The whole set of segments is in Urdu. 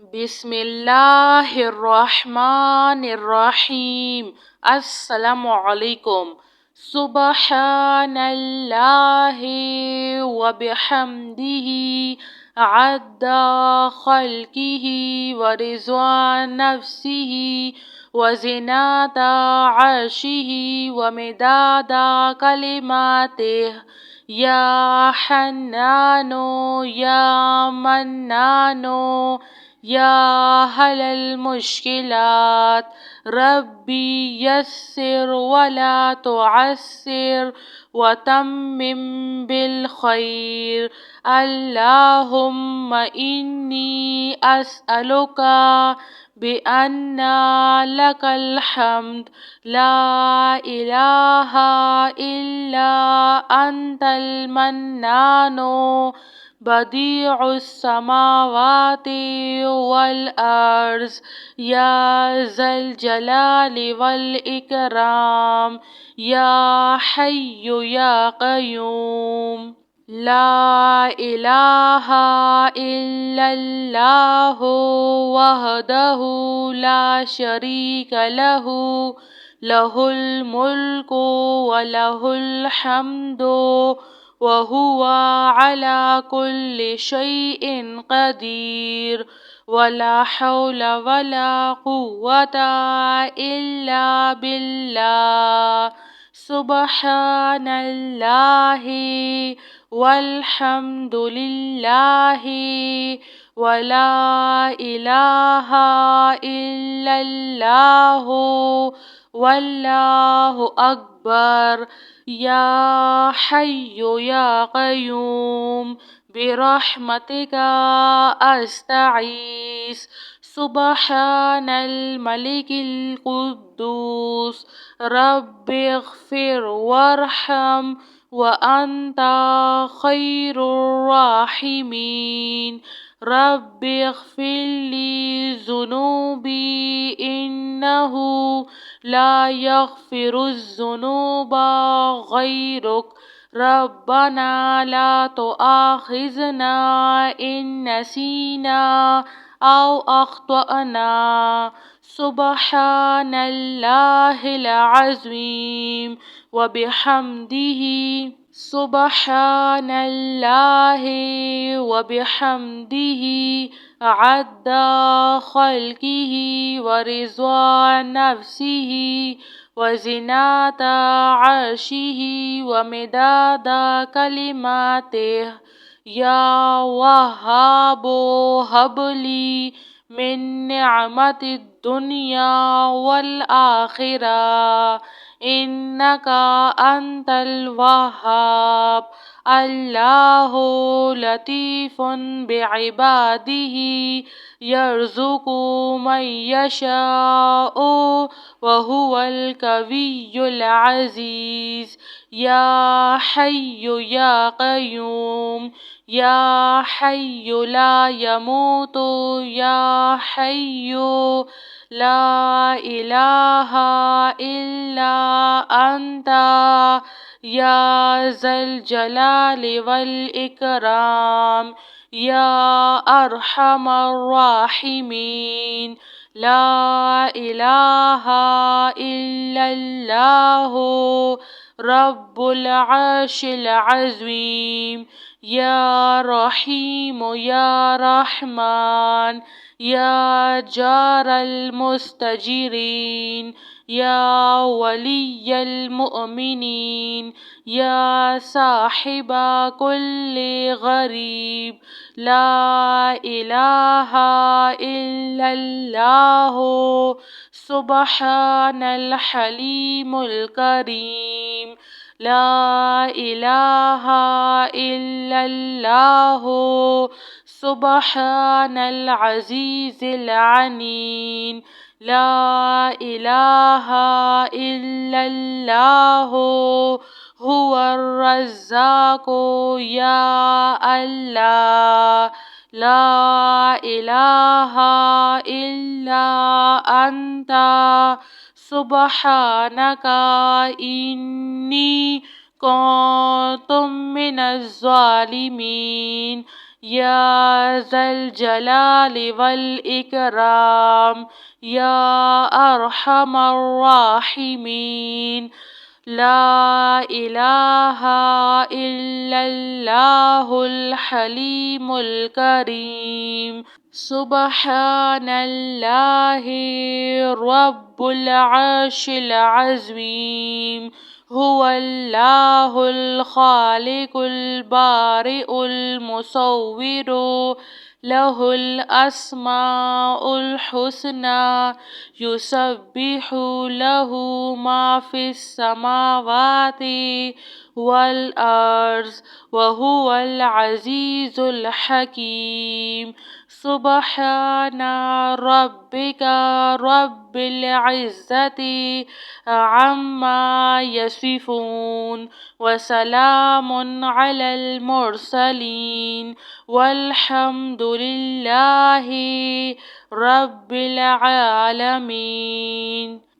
بسم اللہ الرحمن الرحیم۔ السلام علیکم۔ سبحان اللہ وبحمدہ عد خلقہ ورضوان نفسہ وزنات عرشہ ومداد کلماتہ۔ یا حنان یا منان یا حل المشکلات، ربی یسر ولا تعسر وتمم بالخیر۔ اللہم انی اسألک بأن لک الحمد لا الہ الا انت المنان بدیع السماوات والارض یا ذا الجلال والاکرام یا حی یا قیوم۔ لا الہ الا اللہ وحدہ لا شریک لہ، لہ الملک ولہ الحمد وہو علی کل شیء قدیر۔ ولا حول ولا قوة الا باللہ۔ سبحان اللہ والحمد للہ ولا الہ الا اللہ واللہ اکبر۔ یا حی یا قیوم برحمتک استغیث۔ سبحان الملک القدوس رب اغفر وارحم وانت خیر الراحمین۔ رب اغفر لی ذنوبی انہ لا یغفر الذنوب غیرک۔ ربنا لا تؤاخذنا ان نسینا او اخطأنا۔ سبحان اللہ العظیم وبحمدہ۔ سبحان اللہ وبحمدہ عد خلقہ ورضوان نفسہ وزنات عرشہ ومداد کلماتہ۔ یا وہاب ہب لی من نعمت الدنیا والآخرہ انک انت الوہاب۔ اللہ لطیف بعبادہ یرزق من یشاء وہو القوی العزیز۔ یا حی یا قیوم یا حی لا یموت یا حی لا الہ الا انت یا ذا الجلال والاکرام یا ارحم الراحمین۔ لا الہ الا اللہ رب العرش العظیم۔ یا رحیم یا رحمن یا جار المستجیرین یا ولی المؤمنین یا صاحب کل غریب۔ لا الہ الا اللہ سبحان الحلیم الکریم۔ لا الہ الا اللہ سبحان العزیز العلیم۔ لا الہ الا اللہ هو الرزاق یا اللہ۔ لا الہ الا انت سبحانک انی کنت من الظالمین۔ يا ذا الجلال والإكرام يا أرحم الراحمين. لا إله إلا الله الحليم الكريم. سبحان الله رب العرش العظيم. هو الله الخالق البارئ المصور، له الأسماء الحسنى، يسبح له ما في السماوات والأرض وهو العزيز الحكيم. سبحان ربك رب العزة عما يصفون، وسلام على المرسلين، والحمد لله رب العالمين.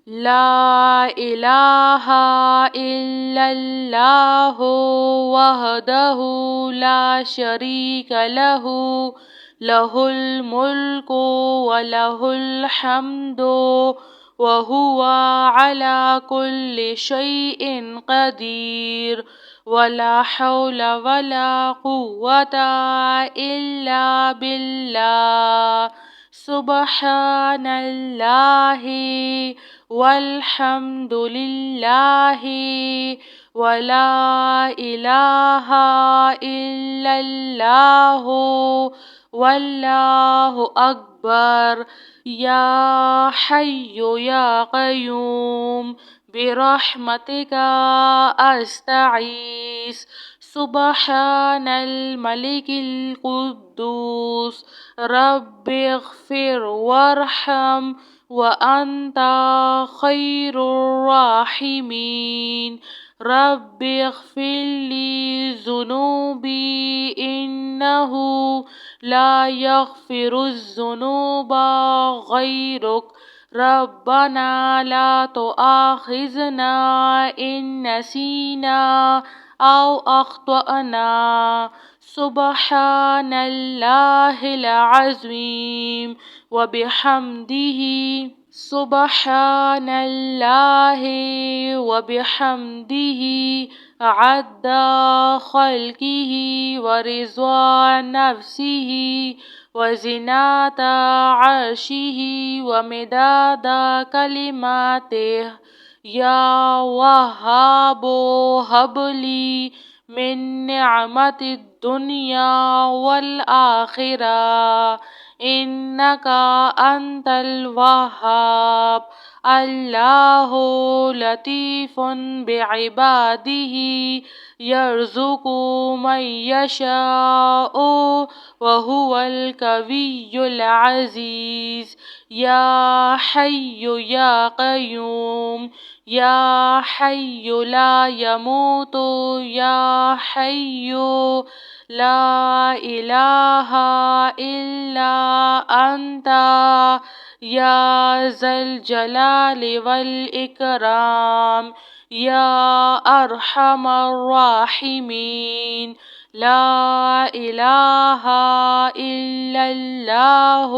لا إله إلا الله وحده لا شريك له، له الملك وله الحمد وهو على كل شيء قدير. ولا حول ولا قوة إلا بالله. سبحان الله والحمد لله ولا إله إلا الله والله أكبر. يا حي يا قيوم برحمتك أستغيث. سبحان الملك القدوس رب اغفر وارحم وأنت خير الراحمين. رب اغفر لي ذنوبي إنه لا يغفر الذنوب غيرك. ربنا لا تؤاخذنا إن نسينا أو أخطأنا. سبحان الله العظيم وبحمده. سبحان الله وبحمده عد خلقه ورضا نفسه وزنة عرشه ومداد كلماته. يا وهاب هب لي من نعمة الدنيا والآخرة إنك أنت الوهاب. الله لطيف بعباده يرزق من يشاء وهو القوي العزيز. يا حي يا قيوم يا حي لا يموت يا حي لا إله إلا أنت يا ذا الجلال والإكرام يا أرحم الراحمين. لا إله إلا الله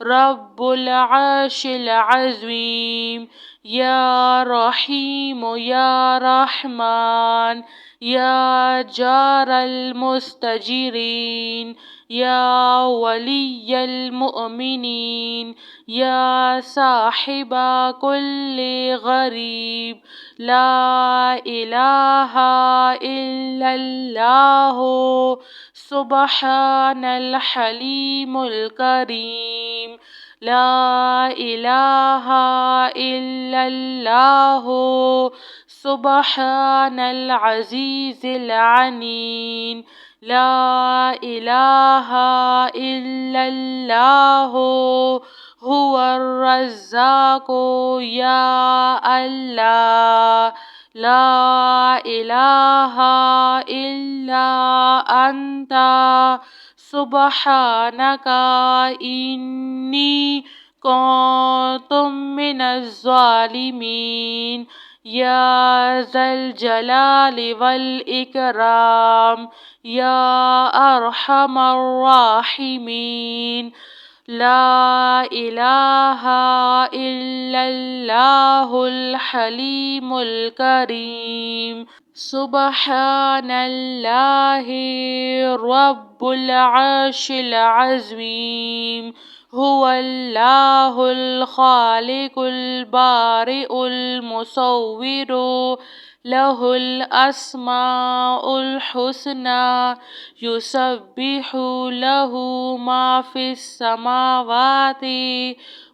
رب العرش العظيم. يا رحيم يا رحمن يا جار المستجيرين يا ولي المؤمنين يا صاحب كل غريب. لا إله إلا الله سبحان الحليم الكريم. لا إله إلا الله سبحان العزيز العليم. لا إله إلا الله هو الرزاق يا الله. لا إله إلا أنت سبحانك إني كنت من الظالمين. يا ذا الجلال والإكرام يا أرحم الراحمين. لا إله إلا الله الحليم الكريم. سبحان الله رب العرش العظيم. هو الله الخالق البارئ المصور له الأسماء الحسنى يسبح له ما في السماوات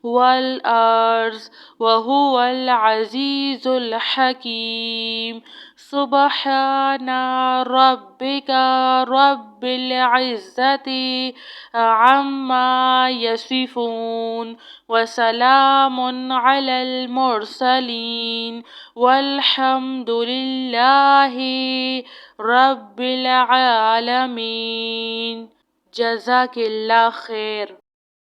والأرض وهو العزيز الحكيم. سبحان ربك رب العزة عما يصفون وسلام على المرسلين والحمد لله رب العالمين. جزاک اللہ خیر.